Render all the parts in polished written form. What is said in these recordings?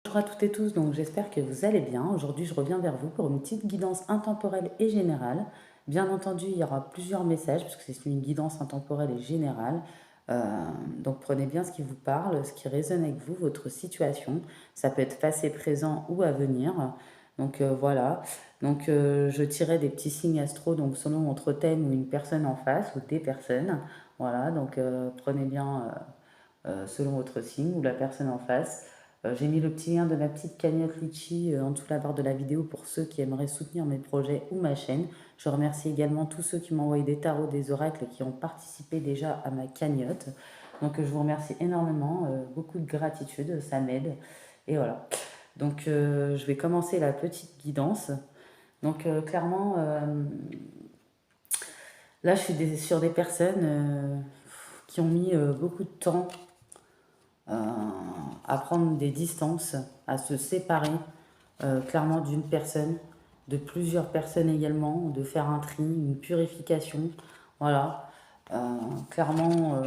Bonjour à toutes et tous, donc j'espère que vous allez bien. Aujourd'hui, je reviens vers vous pour une petite guidance intemporelle et générale. Bien entendu, il y aura plusieurs messages puisque c'est une guidance intemporelle et générale. Euh, donc prenez bien ce qui vous parle, ce qui résonne avec vous, votre situation. Ça peut être passé, présent ou à venir. Donc voilà. Donc je tirais des petits signes astro, donc selon votre thème ou une personne en face ou des personnes. Voilà, donc prenez bien selon votre signe ou la personne en face. J'ai mis le petit lien de ma petite cagnotte Litchi en dessous de la barre de la vidéo pour ceux qui aimeraient soutenir mes projets ou ma chaîne. Je remercie également tous ceux qui m'ont envoyé des tarots, des oracles et qui ont participé déjà à ma cagnotte. Donc je vous remercie énormément, beaucoup de gratitude, ça m'aide. Et voilà. Donc je vais commencer la petite guidance. Donc clairement, là je suis sur des personnes qui ont mis beaucoup de temps euh, à prendre des distances, à se séparer clairement d'une personne, de plusieurs personnes également, de faire un tri, une purification. Voilà. Euh, clairement,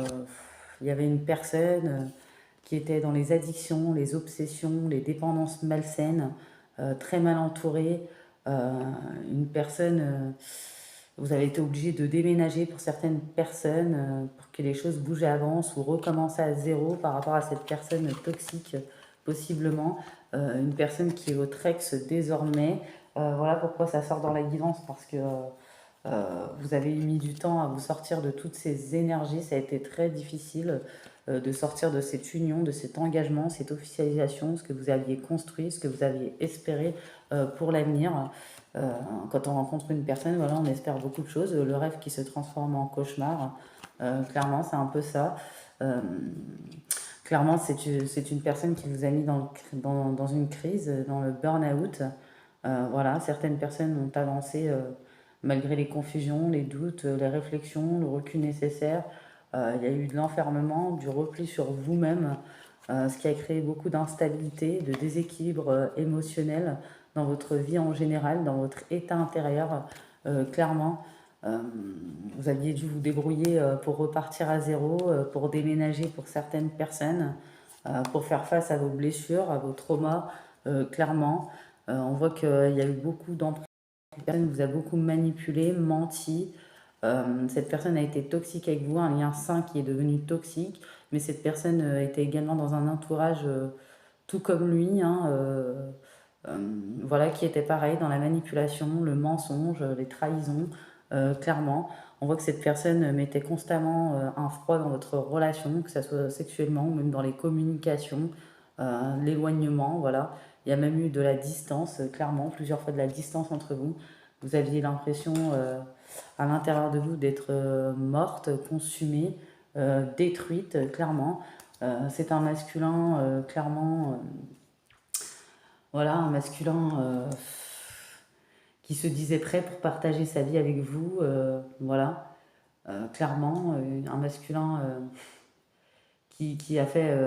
il y avait une personne qui était dans les addictions, les obsessions, les dépendances malsaines, très mal entourée. Une personne, vous avez été obligé de déménager pour certaines personnes pour que les choses bougent et avancent ou recommencer à zéro par rapport à cette personne toxique, possiblement. Une personne qui est votre ex désormais. Voilà pourquoi ça sort dans la guidance, parce que vous avez mis du temps à vous sortir de toutes ces énergies. Ça a été très difficile de sortir de cette union, de cet engagement, cette officialisation, ce que vous aviez construit, ce que vous aviez espéré pour l'avenir. Euh, Quand on rencontre une personne, voilà, on espère beaucoup de choses. Le rêve qui se transforme en cauchemar, clairement, c'est un peu ça. Euh, Clairement, c'est une personne qui vous a mis dans une crise, dans le burn-out. Voilà, certaines personnes ont avancé malgré les confusions, les doutes, les réflexions, le recul nécessaire. Il y a eu de l'enfermement, du repli sur vous-même, ce qui a créé beaucoup d'instabilité, de déséquilibre émotionnel dans votre vie en général, dans votre état intérieur. Clairement, euh, vous aviez dû vous débrouiller pour repartir à zéro, pour déménager pour certaines personnes, pour faire face à vos blessures, à vos traumas, clairement. On voit qu'il y a eu beaucoup d'emprise. Cette personne vous a beaucoup manipulé, menti. Cette personne a été toxique avec vous, un lien sain qui est devenu toxique, mais cette personne était également dans un entourage tout comme lui, hein, euh, voilà, qui était pareil dans la manipulation, le mensonge, les trahisons, clairement. On voit que cette personne mettait constamment un froid dans votre relation, que ce soit sexuellement ou même dans les communications, l'éloignement, voilà. Il y a même eu de la distance, clairement, plusieurs fois de la distance entre vous. Vous aviez l'impression à l'intérieur de vous d'être morte, consumée, détruite, clairement. C'est un masculin, clairement, voilà, un masculin qui se disait prêt pour partager sa vie avec vous, voilà, clairement, un masculin qui a fait,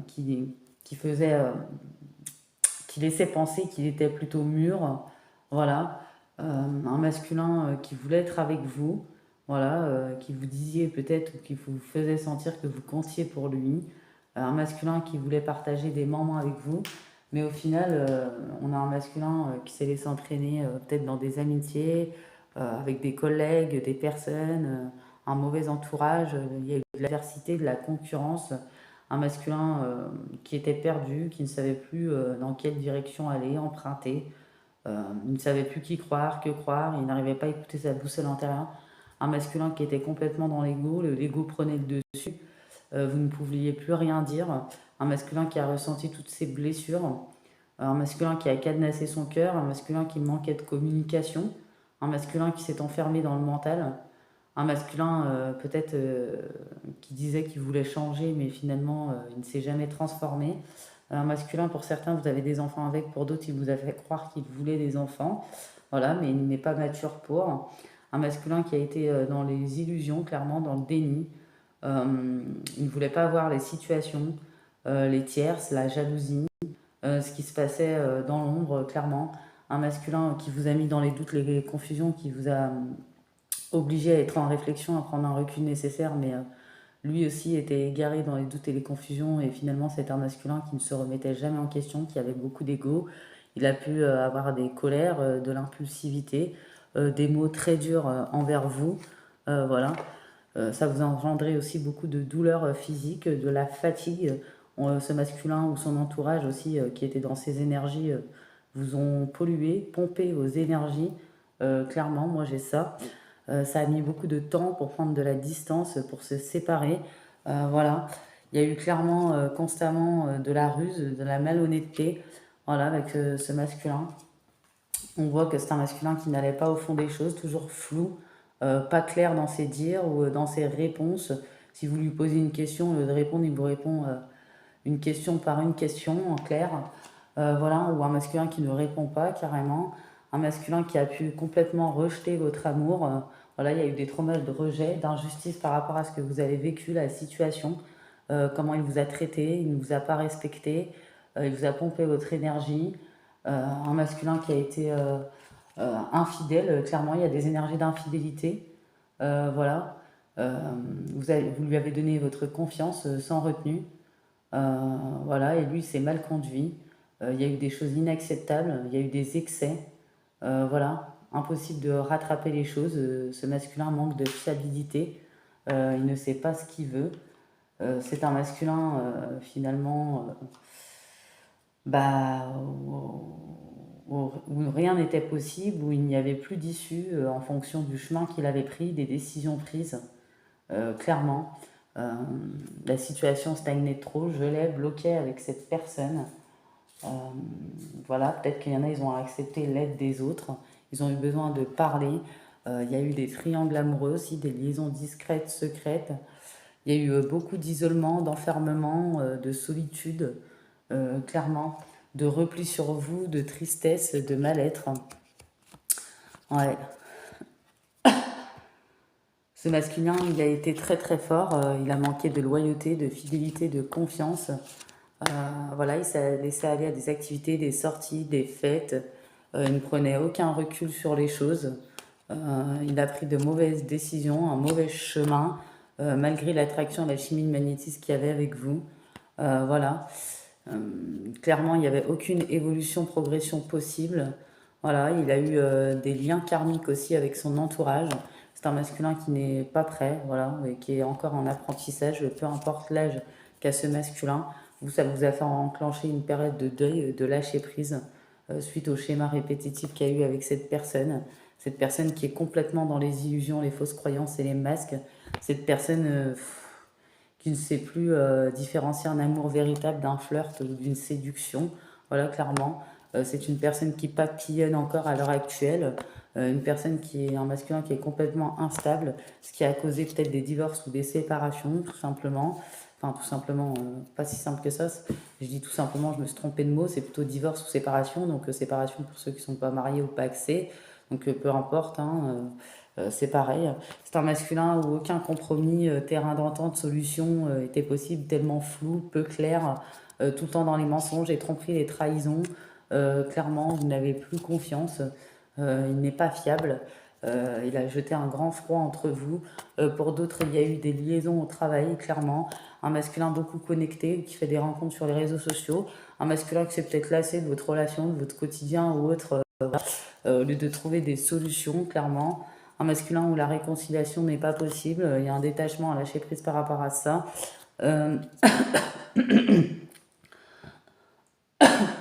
qui faisait, qui laissait penser qu'il était plutôt mûr, voilà, un masculin qui voulait être avec vous, voilà, qui vous disiez peut-être ou qui vous faisait sentir que vous comptiez pour lui, un masculin qui voulait partager des moments avec vous, mais au final, on a un masculin qui s'est laissé entraîner peut-être dans des amitiés, avec des collègues, des personnes, un mauvais entourage, il y a eu de l'adversité, de la concurrence, un masculin qui était perdu, qui ne savait plus dans quelle direction aller, emprunter. Il ne savait plus qui croire, que croire, il n'arrivait pas à écouter sa boussole intérieure. Un masculin qui était complètement dans l'ego, l'ego prenait le dessus, vous ne pouviez plus rien dire. Un masculin qui a ressenti toutes ses blessures, un masculin qui a cadenassé son cœur, un masculin qui manquait de communication, un masculin qui s'est enfermé dans le mental, un masculin peut-être qui disait qu'il voulait changer, mais finalement il ne s'est jamais transformé. Un masculin, pour certains, vous avez des enfants avec, pour d'autres, il vous a fait croire qu'il voulait des enfants. Voilà, mais il n'est pas mature pour. Un masculin qui a été dans les illusions, clairement, dans le déni. Il ne voulait pas voir les situations, les tierces, la jalousie, ce qui se passait dans l'ombre, clairement. Un masculin qui vous a mis dans les doutes, les confusions, qui vous a obligé à être en réflexion, à prendre un recul nécessaire, mais lui aussi était égaré dans les doutes et les confusions, et finalement c'est un masculin qui ne se remettait jamais en question, qui avait beaucoup d'ego. Il a pu avoir des colères, de l'impulsivité, des mots très durs envers vous. Voilà. Ça vous a engendré aussi beaucoup de douleurs physiques, de la fatigue. Ce masculin ou son entourage aussi, qui était dans ses énergies, vous ont pollué, pompé vos énergies. Clairement, moi j'ai ça. Ça a mis beaucoup de temps pour prendre de la distance, pour se séparer. Voilà. Il y a eu clairement, constamment de la ruse, de la malhonnêteté, voilà, avec ce masculin. On voit que c'est un masculin qui n'allait pas au fond des choses, toujours flou, pas clair dans ses dires ou dans ses réponses. Si vous lui posez une question, au lieu de répondre, il vous répond une question par une question en clair. Voilà, ou un masculin qui ne répond pas carrément. Un masculin qui a pu complètement rejeter votre amour. Voilà, il y a eu des traumas de rejet, d'injustice par rapport à ce que vous avez vécu, la situation, comment il vous a traité, il ne vous a pas respecté, il vous a pompé votre énergie. Un masculin qui a été infidèle, clairement, il y a des énergies d'infidélité. Voilà. Vous lui avez donné votre confiance sans retenue. Voilà, et lui, il s'est mal conduit. Il y a eu des choses inacceptables, il y a eu des excès. Voilà, impossible de rattraper les choses. Ce masculin manque de fiabilité. Il ne sait pas ce qu'il veut. C'est un masculin, finalement, bah, où rien n'était possible, où il n'y avait plus d'issue en fonction du chemin qu'il avait pris, des décisions prises, clairement. Euh, la situation stagnait trop, je l'ai bloqué avec cette personne. Euh, voilà, peut-être qu'il y en a, ils ont accepté l'aide des autres, ils ont eu besoin de parler. Il y a eu des triangles amoureux aussi, des liaisons discrètes, secrètes. Il y a eu beaucoup d'isolement, d'enfermement, de solitude, clairement, de repli sur vous, de tristesse, de mal-être. Ouais. Ce masculin, il a été très très fort, il a manqué de loyauté, de fidélité, de confiance. Voilà, il s'est laissé aller à des activités, des sorties, des fêtes. Il ne prenait aucun recul sur les choses. Il a pris de mauvaises décisions, un mauvais chemin, malgré l'attraction et la chimie de magnétisme qu'il y avait avec vous. Voilà. Euh, Clairement, il n'y avait aucune évolution, progression possible. Voilà, il a eu des liens karmiques aussi avec son entourage. C'est un masculin qui n'est pas prêt, voilà, et qui est encore en apprentissage, peu importe l'âge qu'a ce masculin. Vous, ça vous a fait enclencher une période de deuil, de lâcher prise, suite au schéma répétitif qu'il y a eu avec cette personne. Cette personne qui est complètement dans les illusions, les fausses croyances et les masques. Cette personne qui ne sait plus différencier un amour véritable d'un flirt ou d'une séduction. Voilà, clairement. C'est une personne qui papillonne encore à l'heure actuelle. Une personne qui est un masculin qui est complètement instable, ce qui a causé peut-être des divorces ou des séparations, tout simplement. Enfin, tout simplement, pas si simple que ça. Je dis tout simplement, je me suis trompée de mot, c'est plutôt divorce ou séparation. Donc, séparation pour ceux qui ne sont pas mariés ou pas axés. Donc, peu importe, hein, c'est pareil. C'est un masculin où aucun compromis, terrain d'entente, solution était possible, tellement flou, peu clair, tout le temps dans les mensonges, les tromperies, les trahisons. Clairement, vous n'avez plus confiance. Il n'est pas fiable. Il a jeté un grand froid entre vous. Pour d'autres, il y a eu des liaisons au travail, clairement. Un masculin beaucoup connecté, qui fait des rencontres sur les réseaux sociaux. Un masculin qui s'est peut-être lassé de votre relation, de votre quotidien ou autre, au lieu de trouver des solutions, clairement. Un masculin où la réconciliation n'est pas possible, il y a un détachement à lâcher prise par rapport à ça. Euh,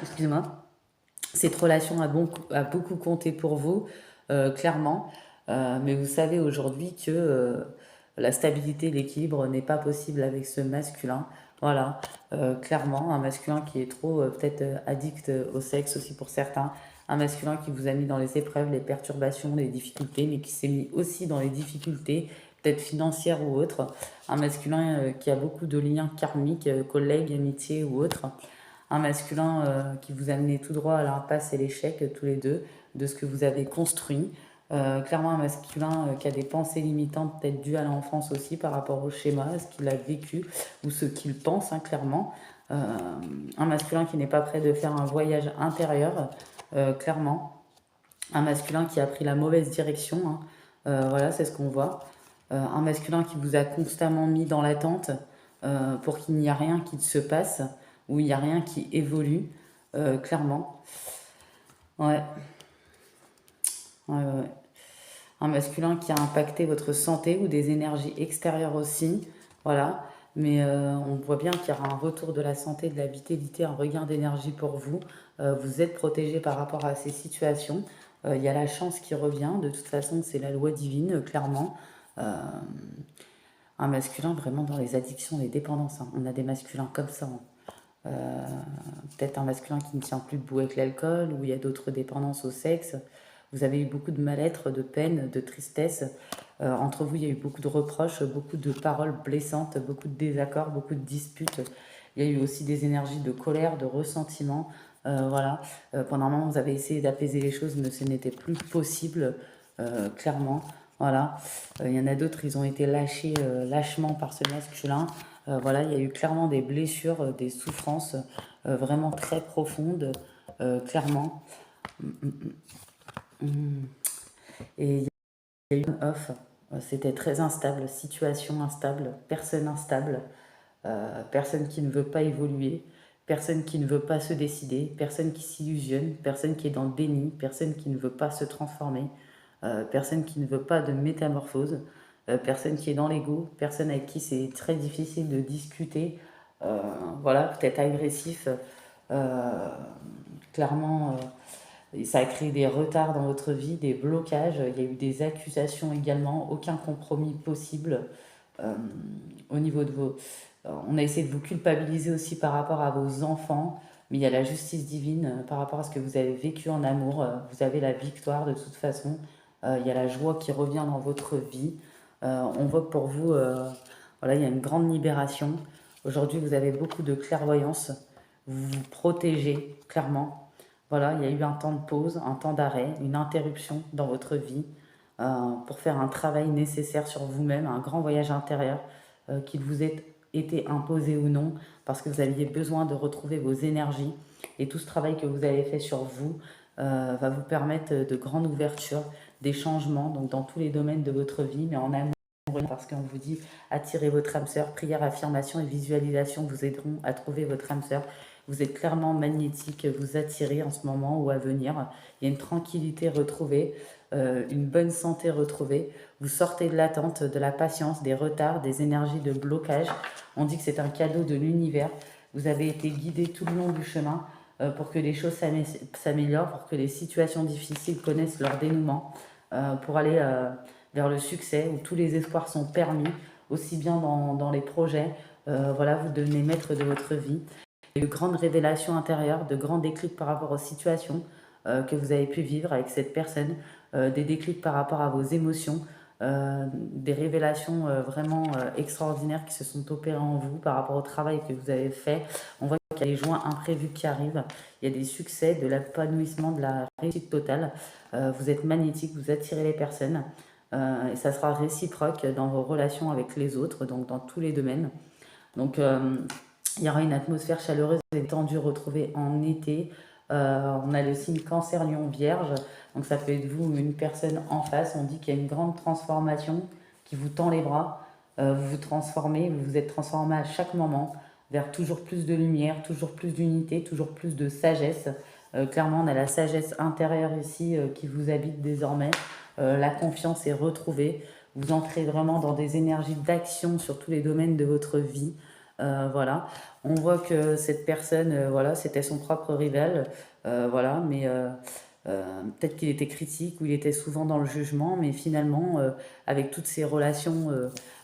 Excusez-moi. Cette relation a beaucoup compté pour vous, clairement. Mais vous savez aujourd'hui que la stabilité, l'équilibre n'est pas possible avec ce masculin. Voilà, clairement, un masculin qui est trop peut-être addict au sexe aussi pour certains. Un masculin qui vous a mis dans les épreuves, les perturbations, les difficultés, mais qui s'est mis aussi dans les difficultés, peut-être financières ou autres. Un masculin qui a beaucoup de liens karmiques, collègues, amitiés ou autres. Un masculin qui vous a mené tout droit à l'impasse et l'échec, tous les deux, de ce que vous avez construit. Clairement, un masculin qui a des pensées limitantes, peut-être dues à l'enfance aussi par rapport au schéma, ce qu'il a vécu ou ce qu'il pense, hein, clairement. Euh, un masculin qui n'est pas prêt de faire un voyage intérieur, clairement. Un masculin qui a pris la mauvaise direction, hein. Voilà, c'est ce qu'on voit. un masculin qui vous a constamment mis dans l'attente pour qu'il n'y a rien qui se passe, ou il n'y a rien qui évolue, clairement. Ouais, ouais, ouais, ouais. Un masculin qui a impacté votre santé ou des énergies extérieures aussi, voilà. Mais on voit bien qu'il y aura un retour de la santé, de la vitalité, un regain d'énergie pour vous. Vous êtes protégé par rapport à ces situations. Il y a la chance qui revient. De toute façon, c'est la loi divine, clairement. Euh, un masculin vraiment dans les addictions, les dépendances, hein. On a des masculins comme ça, hein. Euh, Peut-être un masculin qui ne tient plus debout avec l'alcool, ou il y a d'autres dépendances au sexe. Vous avez eu beaucoup de mal-être, de peine, de tristesse. Entre vous, il y a eu beaucoup de reproches, beaucoup de paroles blessantes, beaucoup de désaccords, beaucoup de disputes. Il y a eu aussi des énergies de colère, de ressentiment. Voilà. Pendant un moment, vous avez essayé d'apaiser les choses, mais ce n'était plus possible, clairement. Voilà. Il y en a d'autres, ils ont été lâchés lâchement par ce masculin. Voilà, il y a eu clairement des blessures, des souffrances vraiment très profondes, clairement. Mm, mm, mm, mm. Et il y a eu un off, c'était très instable, situation instable, personne instable, personne qui ne veut pas évoluer, personne qui ne veut pas se décider, personne qui s'illusionne, personne qui est dans le déni, personne qui ne veut pas se transformer, personne qui ne veut pas de métamorphose, personne qui est dans l'ego, personne avec qui c'est très difficile de discuter, voilà, peut-être agressif, euh, clairement, ça a créé des retards dans votre vie, des blocages, il y a eu des accusations également, aucun compromis possible euh, au niveau de vos... On a essayé de vous culpabiliser aussi par rapport à vos enfants, mais il y a la justice divine par rapport à ce que vous avez vécu en amour. Vous avez la victoire de toute façon. Il y a la joie qui revient dans votre vie. On voit que pour vous, voilà, il y a une grande libération. Aujourd'hui, vous avez beaucoup de clairvoyance. Vous vous protégez, clairement. Voilà, il y a eu un temps de pause, un temps d'arrêt, une interruption dans votre vie pour faire un travail nécessaire sur vous-même, un grand voyage intérieur qu'il vous ait été imposé ou non, parce que vous aviez besoin de retrouver vos énergies. Et tout ce travail que vous avez fait sur vous va vous permettre de grandes ouvertures, des changements, donc dans tous les domaines de votre vie, mais en amour, parce qu'on vous dit attirez votre âme sœur, prière, affirmation et visualisation vous aideront à trouver votre âme sœur. Vous êtes clairement magnétique, vous attirez en ce moment ou à venir. Il y a une tranquillité retrouvée, une bonne santé retrouvée. Vous sortez de l'attente, de la patience, des retards, des énergies de blocage. On dit que c'est un cadeau de l'univers. Vous avez été guidé tout le long du chemin pour que les choses s'améliorent, pour que les situations difficiles connaissent leur dénouement, pour aller vers le succès où tous les espoirs sont permis, aussi bien dans les projets. Voilà, vous devenez maître de votre vie. Il y a eu de grandes révélations intérieures, de grands déclics par rapport aux situations que vous avez pu vivre avec cette personne, des déclics par rapport à vos émotions, des révélations vraiment extraordinaires qui se sont opérées en vous par rapport au travail que vous avez fait. On voit qu'il y a des joints imprévus qui arrivent, il y a des succès, de l'épanouissement, de la réussite totale. Vous êtes magnétique, vous attirez les personnes et ça sera réciproque dans vos relations avec les autres, donc dans tous les domaines. Donc, il y aura une atmosphère chaleureuse et détendue retrouvée en été. On a le signe Cancer, Lion, Vierge. Donc, ça peut être vous ou une personne en face. On dit qu'il y a une grande transformation qui vous tend les bras. Vous vous transformez, vous vous êtes transformé à chaque moment vers toujours plus de lumière, toujours plus d'unité, toujours plus de sagesse. Clairement, on a la sagesse intérieure ici qui vous habite désormais. La confiance est retrouvée. Vous entrez vraiment dans des énergies d'action sur tous les domaines de votre vie. Voilà, on voit que cette personne, voilà, c'était son propre rival, voilà, mais peut-être qu'il était critique ou il était souvent dans le jugement, mais finalement, avec toutes ces relations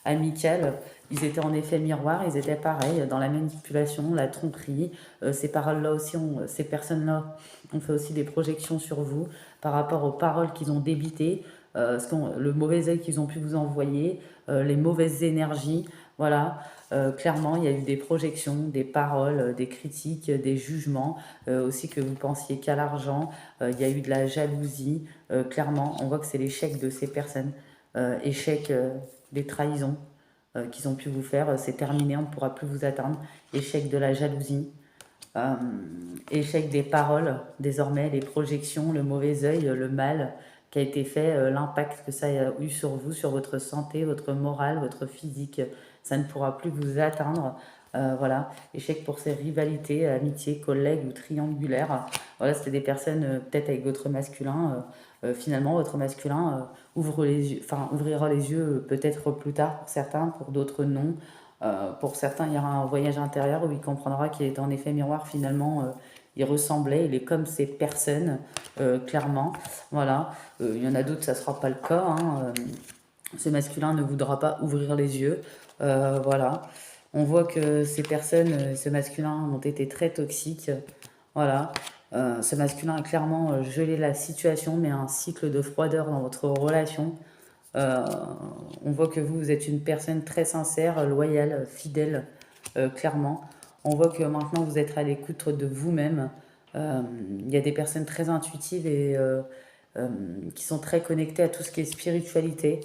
amicales, ils étaient en effet miroir, ils étaient pareils dans la manipulation, la tromperie. Ces paroles-là aussi, ces personnes-là ont fait aussi des projections sur vous par rapport aux paroles qu'ils ont débitées, le mauvais œil qu'ils ont pu vous envoyer, les mauvaises énergies. Voilà, clairement, il y a eu des projections, des paroles, des critiques, des jugements, aussi que vous pensiez qu'à l'argent. Il y a eu de la jalousie. Clairement, on voit que c'est l'échec de ces personnes, échec des trahisons qu'ils ont pu vous faire. C'est terminé, on ne pourra plus vous atteindre. Échec de la jalousie. Échec des paroles, désormais, les projections, le mauvais œil, le mal, qui a été fait, l'impact que ça a eu sur vous, sur votre santé, votre morale, votre physique. Ça ne pourra plus vous atteindre. Voilà, échec pour ces rivalités, amitiés, collègues ou triangulaires. Voilà, c'était des personnes peut-être avec votre masculin. Finalement, votre masculin ouvrira les yeux peut-être plus tard pour certains, pour d'autres non. Pour certains, il y aura un voyage intérieur où il comprendra qu'il est en effet miroir. Finalement, il ressemblait, il est comme ces personnes, clairement. Voilà. Il y en a d'autres, ça ne sera pas le cas. Hein. Ce masculin ne voudra pas ouvrir les yeux. Voilà. On voit que ces personnes, ce masculin, ont été très toxiques. Voilà. Ce masculin a clairement gelé la situation, mais un cycle de froideur dans votre relation. Euh, on voit que vous êtes une personne très sincère, loyale, fidèle, clairement. On voit que maintenant vous êtes à l'écoute de vous-même. Il y a des personnes très intuitives et euh, qui sont très connectées à tout ce qui est spiritualité.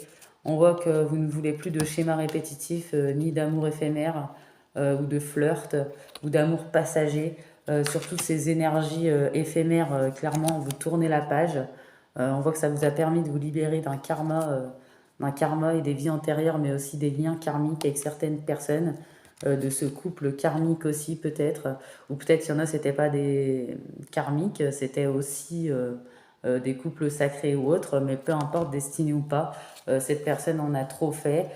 On voit que vous ne voulez plus de schémas répétitifs, ni d'amour éphémère, ou de flirt, ou d'amour passager. Sur toutes ces énergies éphémères, clairement, vous tournez la page. On voit que ça vous a permis de vous libérer d'un karma et des vies antérieures, mais aussi des liens karmiques avec certaines personnes, de ce couple karmique aussi peut-être, ou peut-être il y en a, c'était pas des karmiques, c'était aussi des couples sacrés ou autres, mais peu importe, destinés ou pas, cette personne en a trop fait.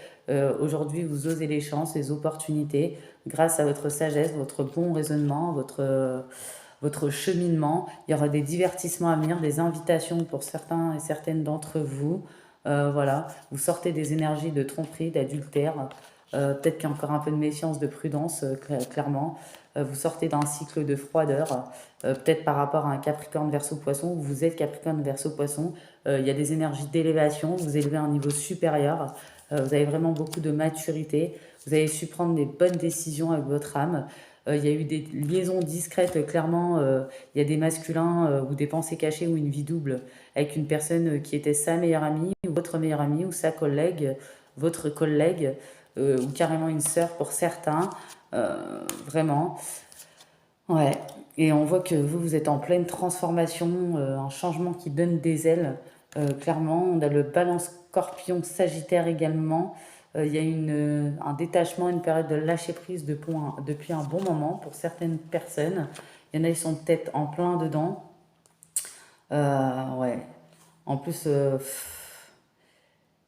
Aujourd'hui, vous osez les chances, les opportunités, grâce à votre sagesse, votre bon raisonnement, votre cheminement. Il y aura des divertissements à venir, des invitations pour certains et certaines d'entre vous. Voilà, vous sortez des énergies de tromperie, d'adultère. Peut-être qu'il y a encore un peu de méfiance, de prudence, clairement. Vous sortez d'un cycle de froideur, peut-être par rapport à un Capricorne Verseau Poisson, où vous êtes Capricorne Verseau Poisson. Il y a des énergies d'élévation, vous élevez à un niveau supérieur. Vous avez vraiment beaucoup de maturité. Vous avez su prendre des bonnes décisions avec votre âme. Il y a eu des liaisons discrètes, clairement. Il y a des masculins ou des pensées cachées ou une vie double avec une personne qui était sa meilleure amie ou votre meilleure amie ou sa collègue, votre collègue ou carrément une sœur pour certains. Vraiment. Ouais. Et on voit que vous êtes en pleine transformation, un changement qui donne des ailes. Clairement, on a le balance scorpion sagittaire également. Il y a un détachement, une période de lâcher prise depuis un bon moment pour certaines personnes. Il y en a, ils sont peut-être en plein dedans. Ouais. En plus,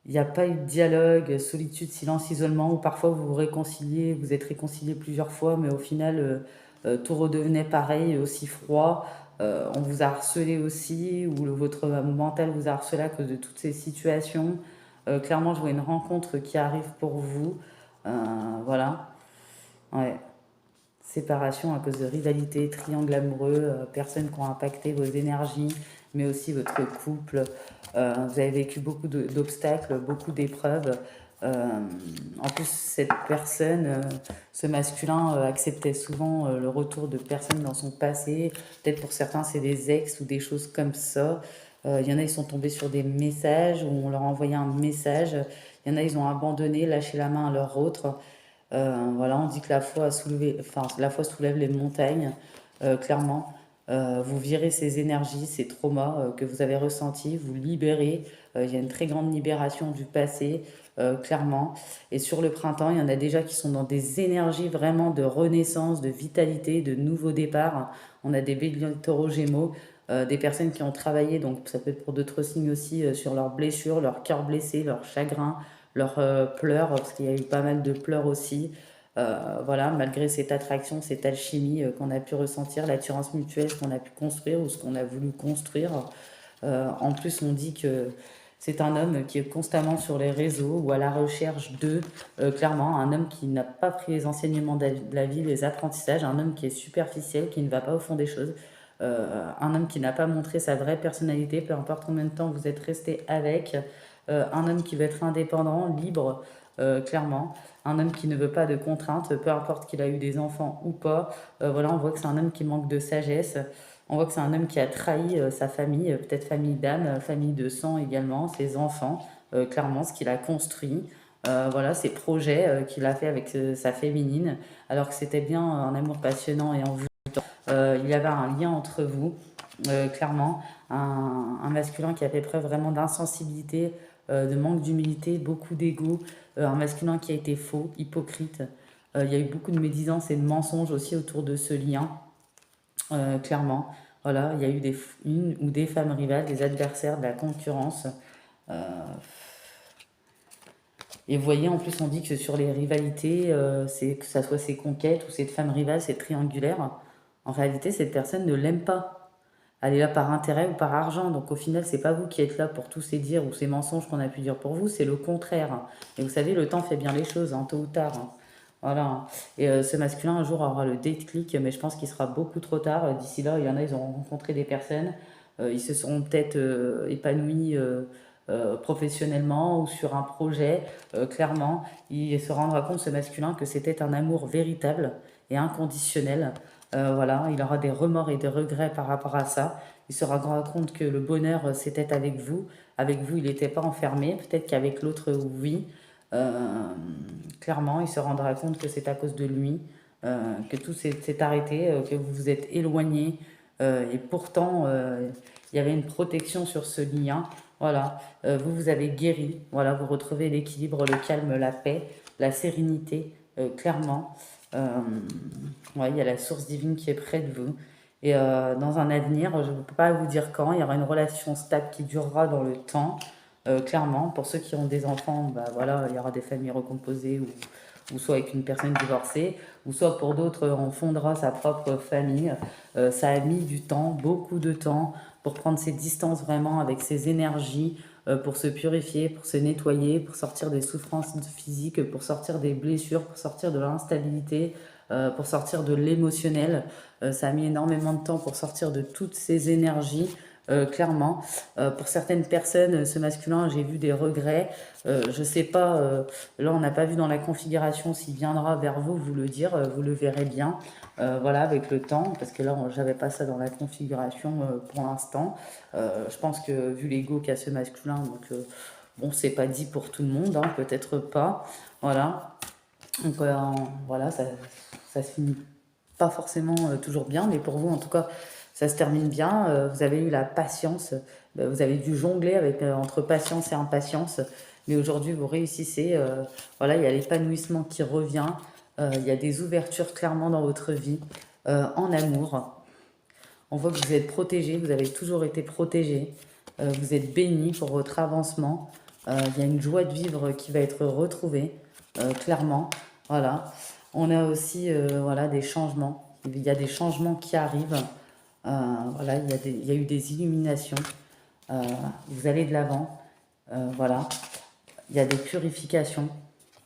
il n'y a pas eu de dialogue, solitude, silence, isolement, où parfois vous vous réconciliez, vous êtes réconciliés plusieurs fois, mais au final, tout redevenait pareil, aussi froid. On vous a harcelé aussi, ou votre mental vous a harcelé à cause de toutes ces situations. Clairement, je vois une rencontre qui arrive pour vous. Euh, voilà. Ouais. Séparation à cause de rivalité, triangle amoureux, personnes qui ont impacté vos énergies, mais aussi votre couple. Vous avez vécu beaucoup d'obstacles, beaucoup d'épreuves. Euh, En plus, cette personne, ce masculin, acceptait souvent le retour de personnes dans son passé. Peut-être pour certains, c'est des ex ou des choses comme ça. Il y en a, ils sont tombés sur des messages où on leur a envoyé un message. Il y en a, ils ont abandonné, lâché la main à leur autre. Voilà, on dit que la foi soulève les montagnes, clairement. Vous virez ces énergies, ces traumas que vous avez ressentis, vous libérez. Il y a une très grande libération du passé, clairement. Et sur le printemps, il y en a déjà qui sont dans des énergies vraiment de renaissance, de vitalité, de nouveau départ. On a des béliers, taureaux, gémeaux, des personnes qui ont travaillé, donc ça peut être pour d'autres signes aussi, sur leurs blessures, leur cœur blessé, leur chagrin, leurs pleurs, parce qu'il y a eu pas mal de pleurs aussi. Voilà, malgré cette attraction, cette alchimie qu'on a pu ressentir, l'attirance mutuelle, ce qu'on a pu construire ou ce qu'on a voulu construire. En plus, on dit que c'est un homme qui est constamment sur les réseaux ou à la recherche de, clairement, un homme qui n'a pas pris les enseignements de la vie, les apprentissages, un homme qui est superficiel, qui ne va pas au fond des choses, un homme qui n'a pas montré sa vraie personnalité, peu importe combien de temps vous êtes resté avec, un homme qui veut être indépendant, libre, clairement, un homme qui ne veut pas de contraintes, peu importe qu'il a eu des enfants ou pas. Voilà, on voit que c'est un homme qui manque de sagesse. On voit que c'est un homme qui a trahi sa famille, peut-être famille d'âme, famille de sang également, ses enfants, clairement, ce qu'il a construit. Voilà, ses projets qu'il a fait avec sa féminine, alors que c'était bien un amour passionnant et envoûtant. Il y avait un lien entre vous. clairement. Un masculin qui a fait preuve vraiment d'insensibilité, de manque d'humilité, beaucoup d'ego. Un masculin qui a été faux, hypocrite. Il y a eu beaucoup de médisance et de mensonges aussi autour de ce lien, clairement. Voilà, il y a eu une ou des femmes rivales, des adversaires, de la concurrence. Euh, et vous voyez, en plus, on dit que sur les rivalités, c'est que ça soit ces conquêtes ou cette femme rivale, c'est triangulaire. En réalité, cette personne ne l'aime pas. Elle est là par intérêt ou par argent. Donc au final, c'est pas vous qui êtes là pour tous ces dires ou ces mensonges qu'on a pu dire pour vous, c'est le contraire. Et vous savez, le temps fait bien les choses, hein, tôt ou tard, hein. Voilà. Et ce masculin, un jour, aura le déclic, mais je pense qu'il sera beaucoup trop tard. D'ici là, il y en a, ils auront rencontré des personnes, ils se seront peut-être épanouis professionnellement ou sur un projet. Clairement, il se rendra compte, ce masculin, que c'était un amour véritable et inconditionnel. Voilà, il aura des remords et des regrets par rapport à ça. Il se rendra compte que le bonheur, c'était avec vous. Avec vous, il n'était pas enfermé. Peut-être qu'avec l'autre, oui. Euh, Clairement, il se rendra compte que c'est à cause de lui, que tout s'est arrêté, que vous vous êtes éloigné. Et pourtant, il y avait une protection sur ce lien. Voilà, vous vous avez guéri. Voilà, vous retrouvez l'équilibre, le calme, la paix, la sérénité, clairement. Euh, ouais, il y a la source divine qui est près de vous. Et dans un avenir, je ne peux pas vous dire quand, il y aura une relation stable qui durera dans le temps. Clairement, pour ceux qui ont des enfants, bah voilà, il y aura des familles recomposées ou soit avec une personne divorcée, ou soit pour d'autres, on fondera sa propre famille. Ça a mis du temps, beaucoup de temps, pour prendre ses distances vraiment avec ses énergies, pour se purifier, pour se nettoyer, pour sortir des souffrances physiques, pour sortir des blessures, pour sortir de l'instabilité, pour sortir de l'émotionnel. Ça a mis énormément de temps pour sortir de toutes ces énergies. Clairement, pour certaines personnes, ce masculin, j'ai vu des regrets. Je sais pas, là on n'a pas vu dans la configuration s'il viendra vers vous vous le dire, vous le verrez bien, voilà, avec le temps, parce que là j'avais pas ça dans la configuration pour l'instant. Je pense que vu l'ego qu'a ce masculin, donc bon, c'est pas dit pour tout le monde, hein, peut-être pas, voilà. Donc voilà, ça se finit pas forcément toujours bien, mais pour vous en tout cas, ça se termine bien. Vous avez eu la patience, vous avez dû jongler avec, entre patience et impatience, mais aujourd'hui vous réussissez. Voilà, il y a l'épanouissement qui revient, il y a des ouvertures clairement dans votre vie, en amour. On voit que vous êtes protégé, vous avez toujours été protégé, vous êtes béni pour votre avancement. Il y a une joie de vivre qui va être retrouvée, clairement. Voilà. On a aussi voilà, des changements. Il y a des changements qui arrivent. Voilà, il y a eu des illuminations. Euh, Vous allez de l'avant. Voilà. Il y a des purifications.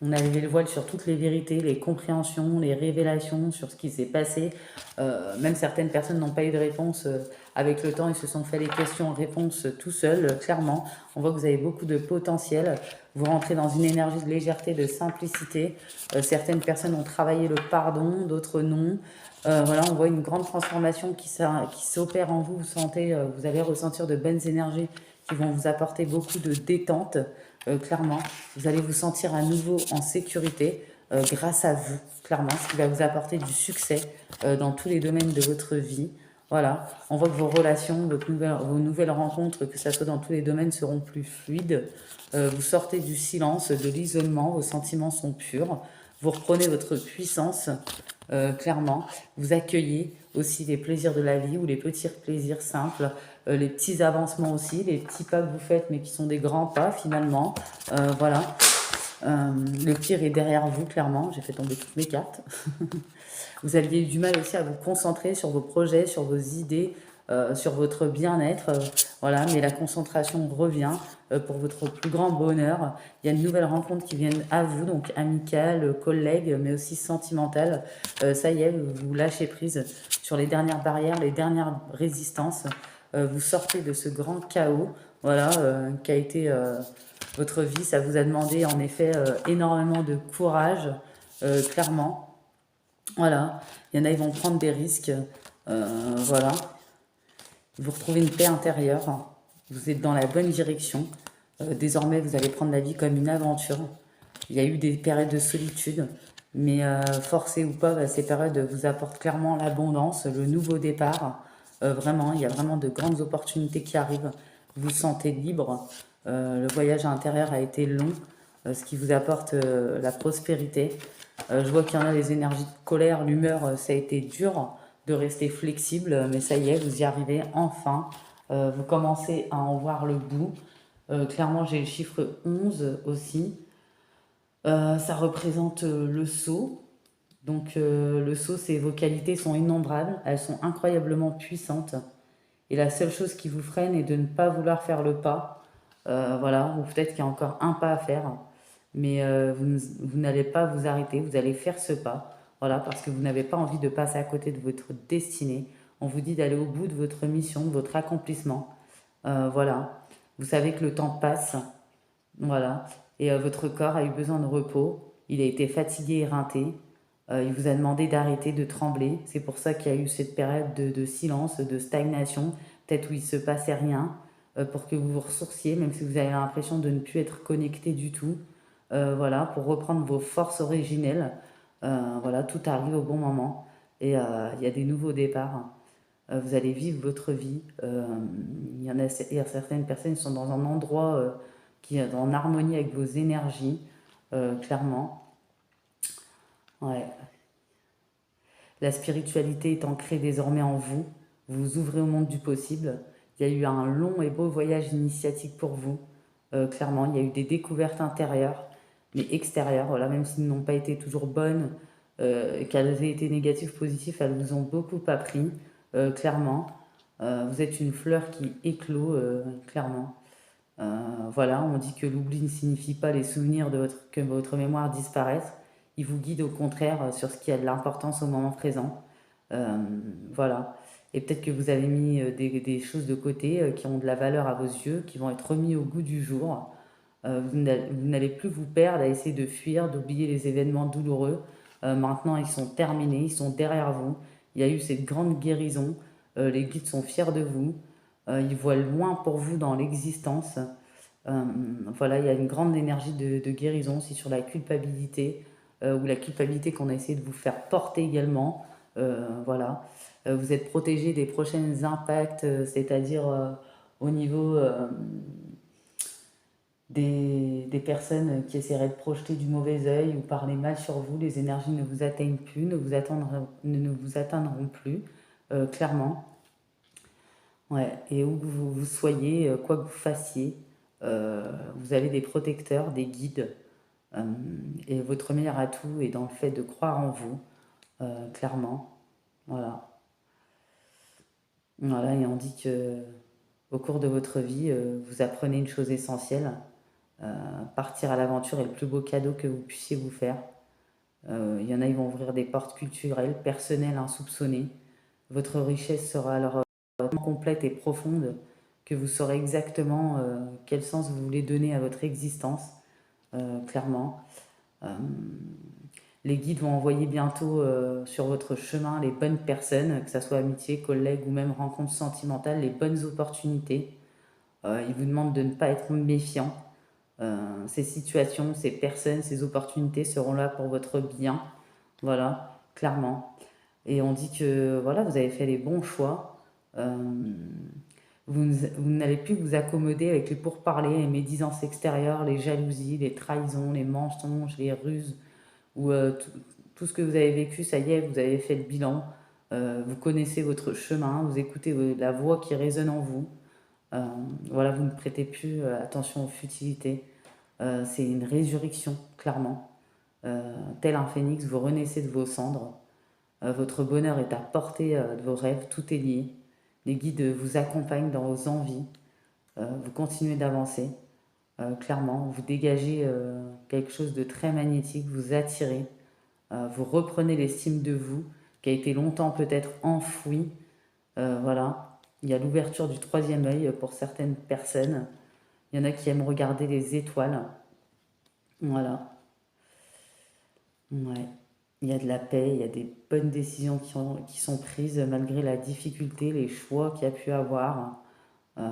On a levé le voile sur toutes les vérités, les compréhensions, les révélations sur ce qui s'est passé. Même certaines personnes n'ont pas eu de réponse. Avec le temps, ils se sont fait les questions-réponses tout seuls, clairement. On voit que vous avez beaucoup de potentiel. Vous rentrez dans une énergie de légèreté, de simplicité. Certaines personnes ont travaillé le pardon, d'autres non. Voilà, on voit une grande transformation qui s'opère en vous. Vous sentez, vous allez ressentir de bonnes énergies qui vont vous apporter beaucoup de détente. Clairement, vous allez vous sentir à nouveau en sécurité grâce à vous, clairement, ce qui va vous apporter du succès dans tous les domaines de votre vie. Voilà, on voit que vos relations, vos nouvelles rencontres, que ce soit dans tous les domaines, seront plus fluides. Vous sortez du silence, de l'isolement, vos sentiments sont purs. Vous reprenez votre puissance, clairement. Vous accueillez aussi les plaisirs de la vie ou les petits plaisirs simples, les petits avancements aussi, les petits pas que vous faites mais qui sont des grands pas finalement. Voilà. Le pire est derrière vous, clairement. J'ai fait tomber toutes mes cartes. Vous aviez eu du mal aussi à vous concentrer sur vos projets, sur vos idées, sur votre bien-être. Voilà, mais la concentration revient pour votre plus grand bonheur. Il y a de nouvelles rencontres qui viennent à vous, donc amicales, collègues, mais aussi sentimentales. Ça y est, vous lâchez prise sur les dernières barrières, les dernières résistances. Vous sortez de ce grand chaos, voilà, qui a été votre vie. Ça vous a demandé en effet énormément de courage, clairement. Voilà, il y en a, ils vont prendre des risques. Voilà, vous retrouvez une paix intérieure. Vous êtes dans la bonne direction. Désormais, vous allez prendre la vie comme une aventure. Il y a eu des périodes de solitude, mais forcé ou pas, bah, ces périodes vous apportent clairement l'abondance, le nouveau départ. Vraiment, il y a vraiment de grandes opportunités qui arrivent. Vous vous sentez libre. Le voyage intérieur a été long, ce qui vous apporte la prospérité. Je vois qu'il y en a les énergies de colère, l'humeur, ça a été dur de rester flexible, mais ça y est, vous y arrivez enfin. Vous commencez à en voir le bout. Clairement, j'ai le chiffre 11 aussi. Ça représente le sceau. Donc le sceau, vos qualités sont innombrables, elles sont incroyablement puissantes. Et la seule chose qui vous freine est de ne pas vouloir faire le pas. Voilà, ou peut-être qu'il y a encore un pas à faire. Mais vous n'allez pas vous arrêter, vous allez faire ce pas. Voilà, parce que vous n'avez pas envie de passer à côté de votre destinée. On vous dit d'aller au bout de votre mission, de votre accomplissement. Voilà, vous savez que le temps passe. Voilà. Et votre corps a eu besoin de repos. Il a été fatigué, éreinté. Il vous a demandé d'arrêter de trembler. C'est pour ça qu'il y a eu cette période de silence, de stagnation, peut-être où il ne se passait rien, pour que vous vous ressourciez, même si vous avez l'impression de ne plus être connecté du tout. Voilà, pour reprendre vos forces originelles. Voilà, tout arrive au bon moment. Et il y a des nouveaux départs. Vous allez vivre votre vie. Il y a certaines personnes qui sont dans un endroit qui est en harmonie avec vos énergies, clairement. Ouais. La spiritualité est ancrée désormais en vous. Vous vous ouvrez au monde du possible. Il y a eu un long et beau voyage initiatique pour vous. Clairement, il y a eu des découvertes intérieures, mais extérieures. Voilà, même s'ils n'ont pas été toujours bonnes, qu'elles aient été négatives, positives, elles vous ont beaucoup appris, clairement. Vous êtes une fleur qui éclot, clairement. Voilà, on dit que l'oubli ne signifie pas les souvenirs que votre mémoire disparaisse. Il vous guide au contraire sur ce qui a de l'importance au moment présent. Euh, voilà. Et peut-être que vous avez mis des choses de côté qui ont de la valeur à vos yeux, qui vont être remis au goût du jour. Vous n'allez plus vous perdre à essayer de fuir, d'oublier les événements douloureux. Maintenant, ils sont terminés, ils sont derrière vous. Il y a eu cette grande guérison. Les guides sont fiers de vous. Ils voient loin pour vous dans l'existence. Euh, voilà, il y a une grande énergie de guérison aussi sur la culpabilité, ou la culpabilité qu'on a essayé de vous faire porter également. Voilà. Vous êtes protégé des prochains impacts, c'est-à-dire au niveau des personnes qui essaieraient de projeter du mauvais œil ou parler mal sur vous. Les énergies ne vous atteignent plus, ne vous atteindront plus, clairement. Ouais, et où que vous soyez, quoi que vous fassiez, vous avez des protecteurs, des guides, euh, et votre meilleur atout est dans le fait de croire en vous, clairement. Voilà. Voilà, et on dit que au cours de votre vie, vous apprenez une chose essentielle. Partir à l'aventure est le plus beau cadeau que vous puissiez vous faire. Il y en a, ils vont ouvrir des portes culturelles, personnelles, insoupçonnées. Votre richesse sera alors tellement complète et profonde que vous saurez exactement quel sens vous voulez donner à votre existence, clairement. Euh, les guides vont envoyer bientôt sur votre chemin les bonnes personnes, que ce soit amitié, collègues ou même rencontres sentimentales, les bonnes opportunités. Ils vous demandent de ne pas être méfiant. Ces situations, ces personnes, ces opportunités seront là pour votre bien. Voilà, clairement. Et on dit que voilà, vous avez fait les bons choix. Euh, vous n'allez plus vous accommoder avec les pourparlers, les médisances extérieures, les jalousies, les trahisons, les mensonges, les ruses, ou tout ce que vous avez vécu, ça y est, vous avez fait le bilan. Vous connaissez votre chemin, vous écoutez la voix qui résonne en vous. Euh, voilà, vous ne prêtez plus attention aux futilités. C'est une résurrection, clairement. Tel un phénix, vous renaissez de vos cendres. Votre bonheur est à portée de vos rêves, tout est lié. Les guides vous accompagnent dans vos envies. Vous continuez d'avancer. Clairement, vous dégagez quelque chose de très magnétique, vous attirez. Vous reprenez l'estime de vous, qui a été longtemps peut-être enfouie. Voilà. Il y a l'ouverture du troisième œil pour certaines personnes. Il y en a qui aiment regarder les étoiles. Voilà. Ouais. Il y a de la paix, il y a des bonnes décisions qui sont prises malgré la difficulté, les choix qu'il y a pu avoir. Euh,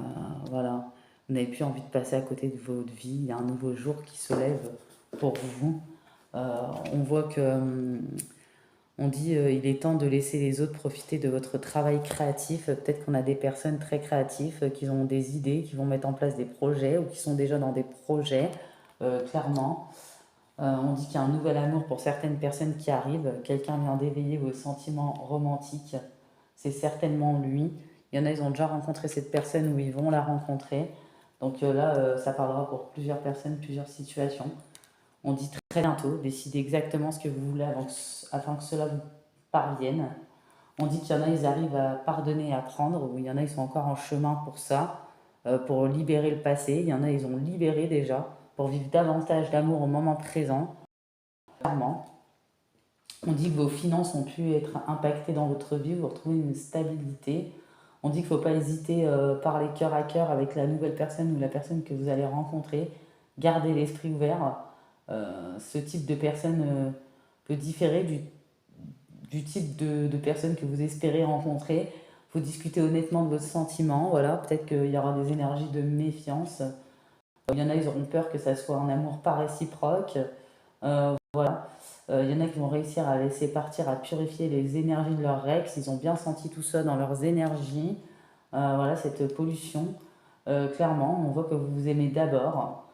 voilà. Vous n'avez plus envie de passer à côté de votre vie. Il y a un nouveau jour qui se lève pour vous. On voit que On dit il est temps de laisser les autres profiter de votre travail créatif. Peut-être qu'on a des personnes très créatives qui ont des idées, qui vont mettre en place des projets ou qui sont déjà dans des projets, clairement. On dit qu'il y a un nouvel amour pour certaines personnes qui arrivent. Quelqu'un vient d'éveiller vos sentiments romantiques. C'est certainement lui. Il y en a, ils ont déjà rencontré cette personne ou ils vont la rencontrer. Donc là, ça parlera pour plusieurs personnes, plusieurs situations. On dit très bientôt, décidez exactement ce que vous voulez afin que cela vous parvienne. On dit qu'il y en a, ils arrivent à pardonner et à prendre, ou il y en a, ils sont encore en chemin pour ça, pour libérer le passé. Il y en a, ils ont libéré déjà, pour vivre davantage d'amour au moment présent. Clairement. On dit que vos finances ont pu être impactées dans votre vie, vous retrouvez une stabilité. On dit qu'il ne faut pas hésiter parler cœur à cœur avec la nouvelle personne ou la personne que vous allez rencontrer. Gardez l'esprit ouvert. Ce type de personne peut différer du type de personne que vous espérez rencontrer. Il faut discuter honnêtement de vos sentiments. Voilà, peut-être qu'il y aura des énergies de méfiance. Il y en a, ils auront peur que ça soit un amour pas réciproque. Voilà. Il y en a qui vont réussir à laisser partir, à purifier les énergies de leur ex. Ils ont bien senti tout ça dans leurs énergies. Voilà, cette pollution. Clairement, on voit que vous vous aimez d'abord.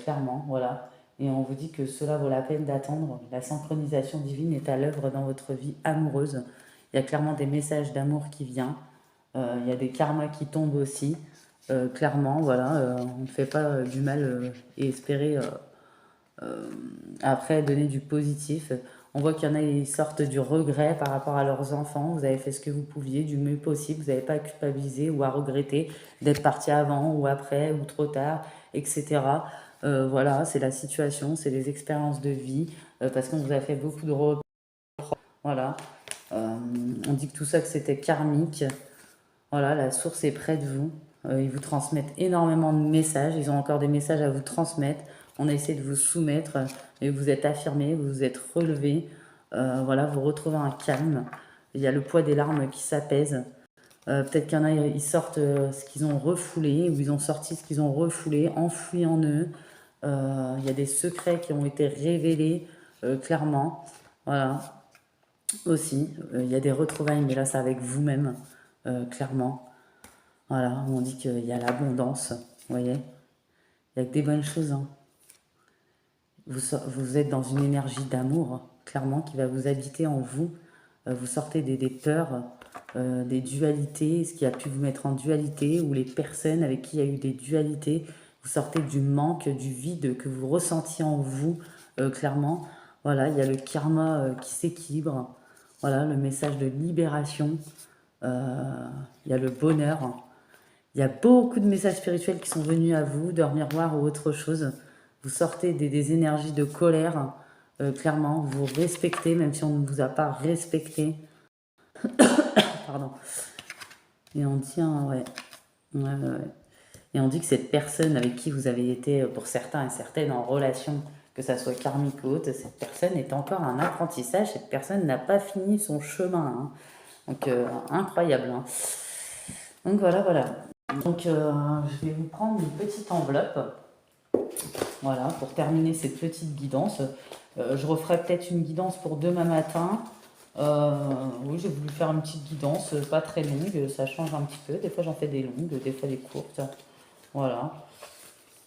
Clairement, voilà. Et on vous dit que cela vaut la peine d'attendre. La synchronisation divine est à l'œuvre dans votre vie amoureuse. Il y a clairement des messages d'amour qui viennent. Il y a des karmas qui tombent aussi. Clairement, voilà. On ne fait pas du mal et espérer après donner du positif. On voit qu'il y en a qui sortent du regret par rapport à leurs enfants. Vous avez fait ce que vous pouviez, du mieux possible. Vous n'avez pas à culpabiliser ou à regretter d'être parti avant ou après ou trop tard, etc. Voilà, c'est la situation, c'est les expériences de vie, parce qu'on vous a fait beaucoup de reproches. Voilà. On dit que tout ça, que c'était karmique. Voilà, la source est près de vous. Ils vous transmettent énormément de messages. Ils ont encore des messages à vous transmettre. On a essayé de vous soumettre, et vous êtes affirmé, vous vous êtes relevé. Voilà, vous retrouvez un calme. Il y a le poids des larmes qui s'apaise. Peut-être qu'il y en a, ils sortent ce qu'ils ont refoulé, ou ils ont sorti ce qu'ils ont refoulé, enfoui en eux. Il y a des secrets qui ont été révélés clairement. Voilà, aussi. Il y a des retrouvailles, mais là, c'est avec vous-même, clairement. Voilà, on dit qu'il y a l'abondance, vous voyez. Il y a que des bonnes choses, hein. Vous êtes dans une énergie d'amour, clairement, qui va vous habiter en vous. Vous sortez des peurs, des dualités, ce qui a pu vous mettre en dualité, ou les personnes avec qui il y a eu des dualités. Vous sortez du manque, du vide que vous ressentiez en vous, clairement. Voilà, il y a le karma qui s'équilibre. Voilà, le message de libération. Il y a le bonheur. Il y a beaucoup de messages spirituels qui sont venus à vous, d'heures miroir ou autre chose. Vous sortez des énergies de colère, clairement. Vous respectez, même si on ne vous a pas respecté. Pardon. Et on dit, ouais. Et on dit que cette personne avec qui vous avez été, pour certains et certaines, en relation, que ça soit karmique ou autre, cette personne est encore un apprentissage. Cette personne n'a pas fini son chemin, hein. Donc, incroyable, hein. Donc, voilà, voilà. Donc, je vais vous prendre une petite enveloppe. Voilà, pour terminer cette petite guidance. Je referai peut-être une guidance pour demain matin. Oui, j'ai voulu faire une petite guidance, pas très longue, ça change un petit peu. Des fois, j'en fais des longues, des fois des courtes. Voilà.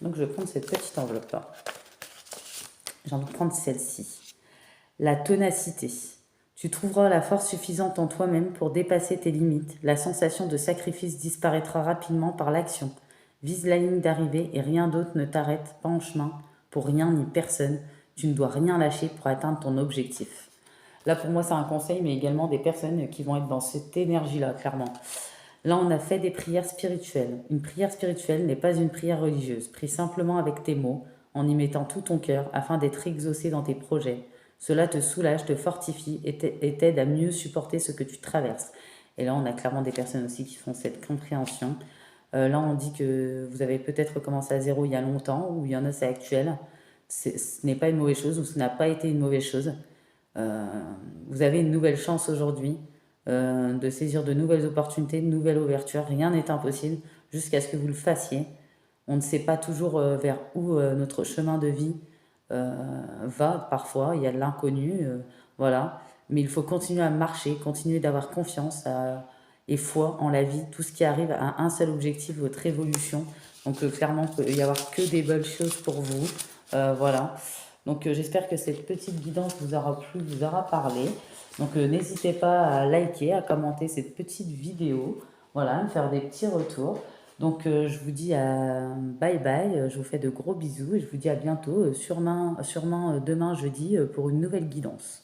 Donc, je vais prendre cette petite enveloppe-là. J'ai envie de prendre celle-ci. La ténacité. Tu trouveras la force suffisante en toi-même pour dépasser tes limites. La sensation de sacrifice disparaîtra rapidement par l'action. Vise la ligne d'arrivée et rien d'autre ne t'arrête pas en chemin pour rien ni personne. Tu ne dois rien lâcher pour atteindre ton objectif. Là, pour moi, c'est un conseil, mais également des personnes qui vont être dans cette énergie-là, clairement. Là, on a fait des prières spirituelles. Une prière spirituelle n'est pas une prière religieuse. Prie simplement avec tes mots, en y mettant tout ton cœur, afin d'être exaucé dans tes projets. Cela te soulage, te fortifie et t'aide à mieux supporter ce que tu traverses. Et là, on a clairement des personnes aussi qui font cette compréhension. Là, on dit que vous avez peut-être commencé à zéro il y a longtemps, ou il y en a, c'est actuel. Ce n'est pas une mauvaise chose, ou ce n'a pas été une mauvaise chose. Vous avez une nouvelle chance aujourd'hui de saisir de nouvelles opportunités, de nouvelles ouvertures. Rien n'est impossible jusqu'à ce que vous le fassiez. On ne sait pas toujours vers où notre chemin de vie va. Parfois, il y a de l'inconnu. Voilà. mais il faut continuer à marcher, continuer d'avoir confiance et foi en la vie. Tout ce qui arrive a un seul objectif, votre évolution. Donc clairement, il peut y avoir que des bonnes choses pour vous. Voilà. Donc j'espère que cette petite guidance vous aura plu, vous aura parlé. Donc n'hésitez pas à liker, à commenter cette petite vidéo. Voilà, à me faire des petits retours. Donc je vous dis bye bye, je vous fais de gros bisous et je vous dis à bientôt, sûrement demain jeudi pour une nouvelle guidance.